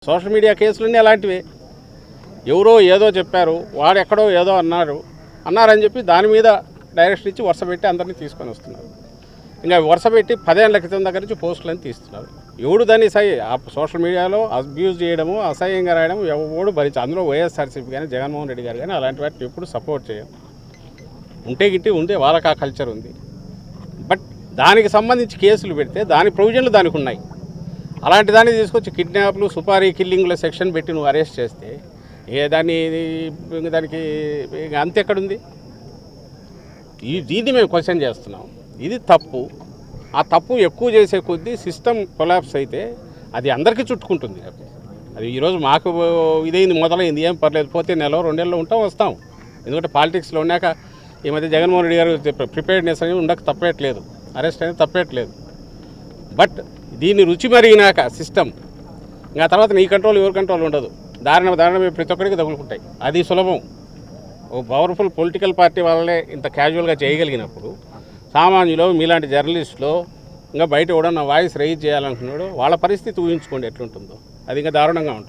Social media కేసులన్నీ అలాంటివే. ఎవరో ఏదో చెప్పారు, వాడు ఎక్కడో ఏదో అన్నారని చెప్పి దాని మీద డైరెక్షన్ ఇచ్చి వరుస పెట్టి అందరినీ తీసుకొని వస్తున్నారు. ఇంకా వరుస పెట్టి 10 ఏళ్ల క్రితం దగ్గర నుంచి పోస్టులని తీస్తున్నారు. ఎవడు దాన్ని సోషల్ మీడియాలో అబ్యూజ్ చేయడము, అసహ్యంగా రాయడం ఎవడు భరించి. అందులో వైఎస్ఆర్సీపీ కానీ జగన్మోహన్ రెడ్డి గారు కానీ అలాంటి వాటిని ఎప్పుడు సపోర్ట్ చేయం. ఉంటే వాళ్ళకి ఆ కల్చర్ ఉంది. బట్ దానికి సంబంధించి కేసులు పెడితే దాని ప్రొవిజన్లు దానికి ఉన్నాయి. అలాంటి దాన్ని తీసుకొచ్చి కిడ్నాప్లు, సుపారీ కిల్లింగ్ల సెక్షన్ పెట్టి నువ్వు అరెస్ట్ చేస్తే దానికి అంతెక్కడుంది? దీన్ని మేము క్వశ్చన్ చేస్తున్నాం. ఇది తప్పు. ఆ తప్పు ఎక్కువ చేసే కొద్దీ సిస్టమ్ కొలాప్స్ అయితే అది అందరికీ చుట్టుకుంటుంది. అది ఈరోజు మాకు ఇదైంది, మొదలైంది, ఏం పర్లేదు, పోతే నెల 2 నెలలు ఉంటాం, వస్తాం. ఎందుకంటే పాలిటిక్స్లో ఉన్నాక ఈ మధ్య జగన్మోహన్ రెడ్డి గారు ప్రిపేర్డ్నెస్ అనేది ఉండక తప్పేట్లేదు, అరెస్ట్ అనేది తప్పేట్లేదు. బట్ దీన్ని రుచి మరిగినాక సిస్టమ్ ఇంకా తర్వాత నీ కంట్రోల్ ఎవరి కంట్రోల్ ఉండదు. దారుణ ప్రతి ఒక్కరికి తగులుకుంటాయి. అది సులభం. ఓ పవర్ఫుల్ పొలిటికల్ పార్టీ వాళ్ళనే ఇంత క్యాజువల్గా చేయగలిగినప్పుడు సామాన్యులు, మీలాంటి జర్నలిస్టులు, ఇంకా బయట కూడా నా వాయిస్ రైజ్ చేయాలనుకున్నాడు వాళ్ళ పరిస్థితి ఊహించుకోండి ఎట్లుంటుందో. అది ఇంకా దారుణంగా ఉంటుంది.